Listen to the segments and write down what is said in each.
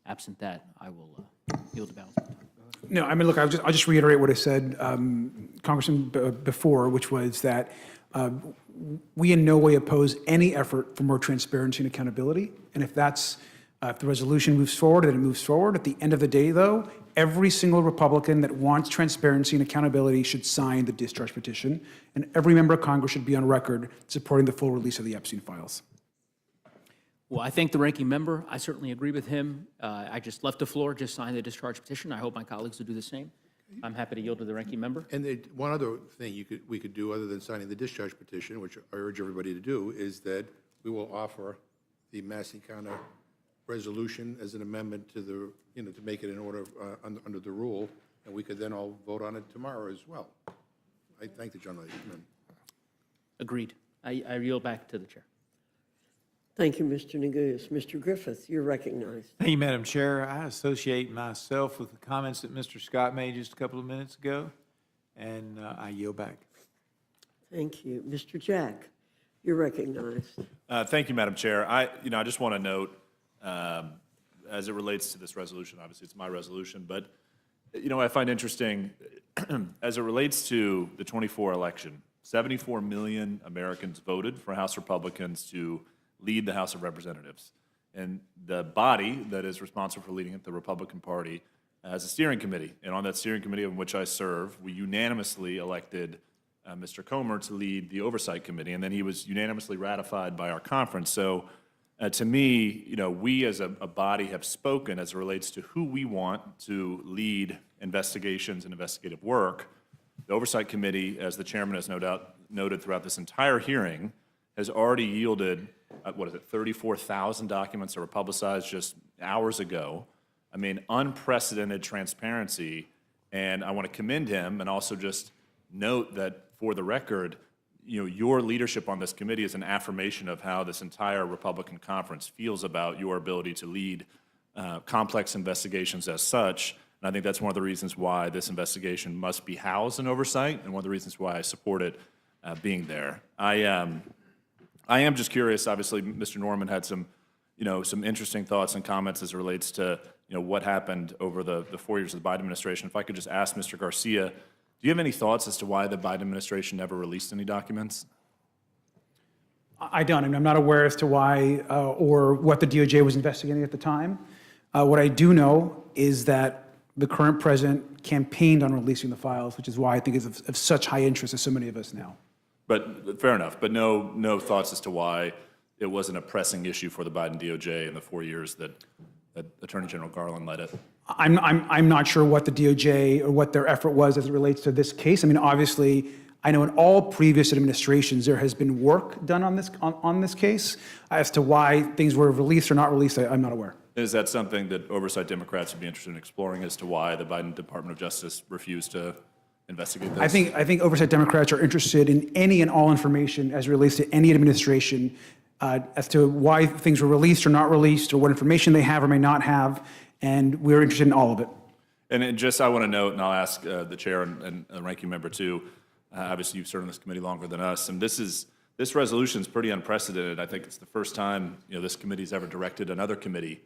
Absent that, I will yield the balance. No, I mean, look, I'll just reiterate what I said, Congressman, before, which was that we in no way oppose any effort for more transparency and accountability. And if the resolution moves forward, then it moves forward. At the end of the day, though, every single Republican that wants transparency and accountability should sign the discharge petition, and every member of Congress should be on record supporting the full release of the Epstein files. Well, I thank the ranking member. I certainly agree with him. I just left the floor, just signed the discharge petition. I hope my colleagues will do the same. I'm happy to yield to the ranking member. And one other thing we could do, other than signing the discharge petition, which I urge everybody to do, is that we will offer the Massey County resolution as an amendment to the, to make it in order under the rule, and we could then all vote on it tomorrow as well. I thank the gentleman. Agreed. I yield back to the chair. Thank you, Mr. Neguse. Mr. Griffith, you're recognized. Thank you, Madam Chair. I associate myself with the comments that Mr. Scott made just a couple of minutes ago, and I yield back. Thank you. Mr. Jack, you're recognized. Thank you, Madam Chair. I just want to note, as it relates to this resolution, obviously it's my resolution, but, I find interesting, as it relates to the 24 election, 74 million Americans voted for House Republicans to lead the House of Representatives. And the body that is responsible for leading it, the Republican Party, has a steering committee. And on that steering committee in which I serve, we unanimously elected Mr. Comer to lead the Oversight Committee, and then he was unanimously ratified by our conference. So to me, we as a body have spoken as it relates to who we want to lead investigations and investigative work. The Oversight Committee, as the chairman has no doubt noted throughout this entire hearing, has already yielded, 34,000 documents that were publicized just hours ago. I mean, unprecedented transparency, and I want to commend him and also just note that, for the record, your leadership on this committee is an affirmation of how this entire Republican conference feels about your ability to lead complex investigations as such. And I think that's one of the reasons why this investigation must be housed in Oversight, and one of the reasons why I support it being there. I am just curious. Obviously, Mr. Norman had some interesting thoughts and comments as it relates to, what happened over the 4 years of the Biden administration. If I could just ask Mr. Garcia, do you have any thoughts as to why the Biden administration never released any documents? I don't. I mean, I'm not aware as to why or what the DOJ was investigating at the time. What I do know is that the current president campaigned on releasing the files, which is why I think it's of such high interest to so many of us now. But fair enough. But no thoughts as to why it wasn't a pressing issue for the Biden DOJ in the 4 years that Attorney General Garland led it. I'm not sure what the DOJ or what their effort was as it relates to this case. I mean, obviously, I know in all previous administrations there has been work done on this case. As to why things were released or not released, I'm not aware. Is that something that Oversight Democrats would be interested in exploring as to why the Biden Department of Justice refused to investigate this? I think Oversight Democrats are interested in any and all information as it relates to any administration as to why things were released or not released, or what information they have or may not have, and we're interested in all of it. And just I want to note, and I'll ask the chair and the ranking member too. Obviously, you've served on this committee longer than us, and this resolution is pretty unprecedented. I think it's the first time this committee's ever directed another committee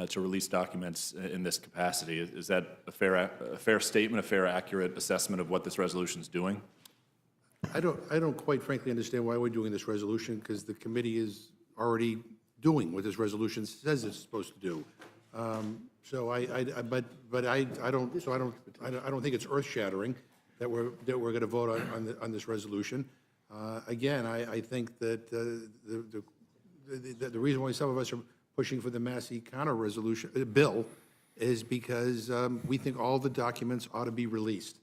to release documents in this capacity. Is that a fair statement, a fair, accurate assessment of what this resolution is doing? I don't quite frankly understand why we're doing this resolution, because the committee is already doing what this resolution says it's supposed to do. So I don't think it's earth-shattering that we're going to vote on this resolution. Again, I think that the reason why some of us are pushing for the Massey counter resolution bill is because we think all the documents ought to be released,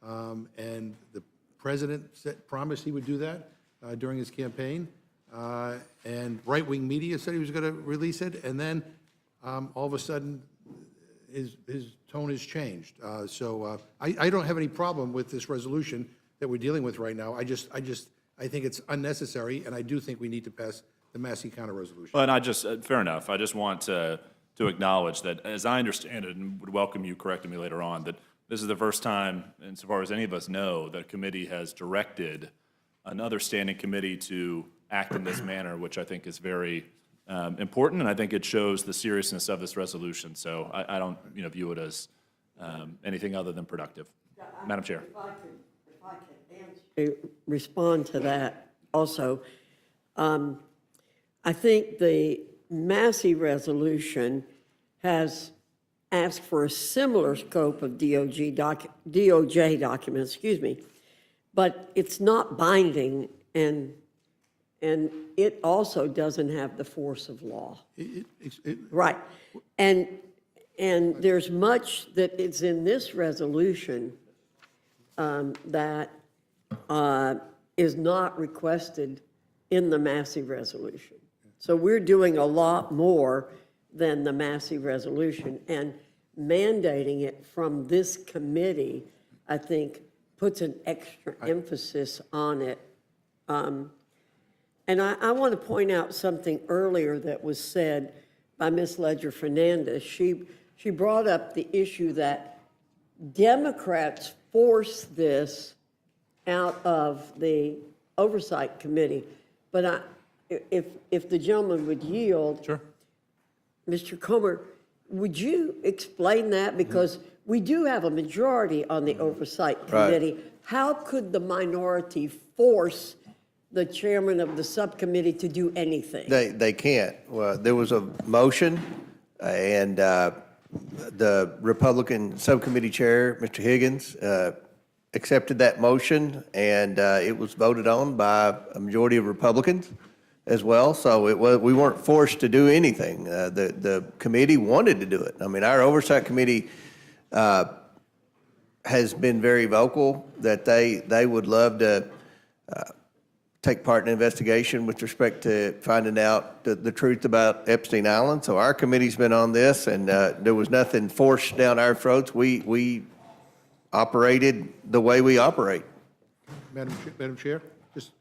and the president promised he would do that during his campaign, and right-wing media said he was going to release it, and then all of a sudden his tone has changed. So I don't have any problem with this resolution that we're dealing with right now. I think it's unnecessary, and I do think we need to pass the Massey counter resolution. Well, and I just fair enough. I just want to acknowledge that, as I understand it, and would welcome you correcting me later on, that this is the first time, insofar as any of us know, that a committee has directed another standing committee to act in this manner, which I think is very important, and I think it shows the seriousness of this resolution. So I don't, view it as anything other than productive. Madam Chair. If I could respond to that also. I think the Massey resolution has asked for a similar scope of DOJ documents, but it's not binding, and it also doesn't have the force of law. Right. And there's much that is in this resolution that is not requested in the Massey resolution. So we're doing a lot more than the Massey resolution, and mandating it from this committee, I think, puts an extra emphasis on it. And I want to point out something earlier that was said by Ms. Ledger Fernandez. She brought up the issue that Democrats forced this out of the Oversight Committee. But if the gentleman would yield. Sure. Mr. Comer, would you explain that? Because we do have a majority on the Oversight Committee. Right. How could the minority force the chairman of the subcommittee to do anything? They can't. Well, there was a motion, and the Republican subcommittee chair, Mr. Higgins, accepted that motion, and it was voted on by a majority of Republicans as well. So we weren't forced to do anything. The committee wanted to do it. I mean, our Oversight Committee has been very vocal that they would love to take part in an investigation with respect to finding out the truth about Epstein Island. So our committee's been on this, and there was nothing forced down our throats. We operated the way we operate. Madam Chair, just,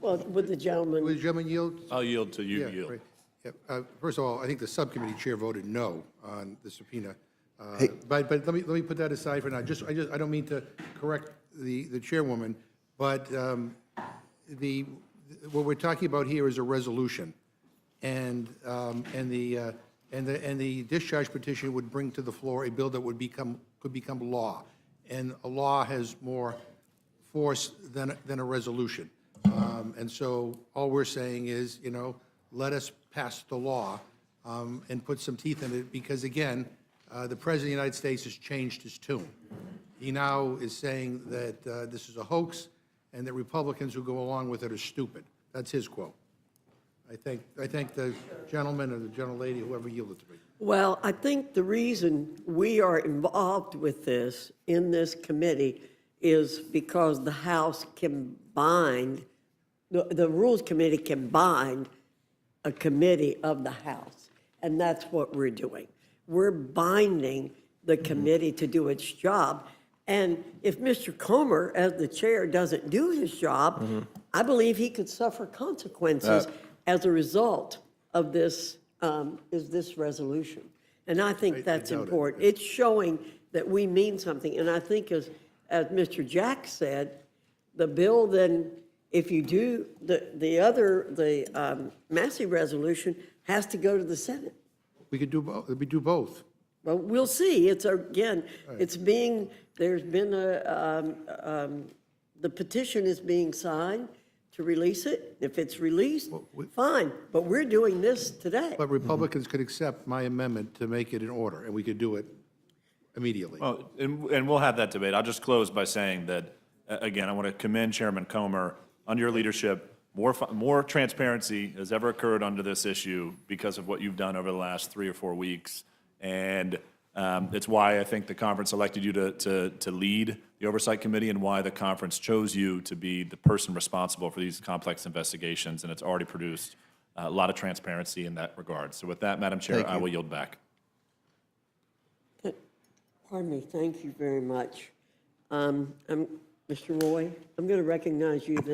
Well, would the gentleman? will the gentleman yield? I'll yield to you. Yeah, Yield. right. Yeah. First of all, I think the subcommittee chair voted no on the subpoena. But let me put that aside for now. I don't mean to correct the chairwoman, but what we're talking about here is a resolution, and the discharge petition would bring to the floor a bill that could become law, and a law has more force than a resolution. And so all we're saying is, let us pass the law and put some teeth in it, because again, the President of the United States has changed his tune. He now is saying that this is a hoax and that Republicans who go along with it are stupid. That's his quote. I thank the gentleman or the gentlelady, whoever yielded to me. Well, I think the reason we are involved with this in this committee is because the House can bind, the Rules Committee can bind a committee of the House, and that's what we're doing. We're binding the committee to do its job. And if Mr. Comer, as the chair, doesn't do his job, I believe he could suffer consequences as a result of this resolution. And I think that's important. It's showing that we mean something. And I think as Mr. Jack said, the bill then, if you do, the Massey resolution has to go to the Senate. We could do both. We do both. Well, we'll see. It's, again, it's being, there's been the petition is being signed to release it. If it's released, fine, but we're doing this today. But Republicans could accept my amendment to make it in order, and we could do it immediately. Well, and we'll have that debate. I'll just close by saying that, again, I want to commend Chairman Comer. Under your leadership, more transparency has ever occurred under this issue because of what you've done over the last 3 or 4 weeks. And it's why I think the conference elected you to lead the Oversight Committee, and why the conference chose you to be the person responsible for these complex investigations. And it's already produced a lot of transparency in that regard. So with that, Madam Chair, I will yield back. Pardon me. Thank you very much. Mr. Roy, I'm going to recognize you then.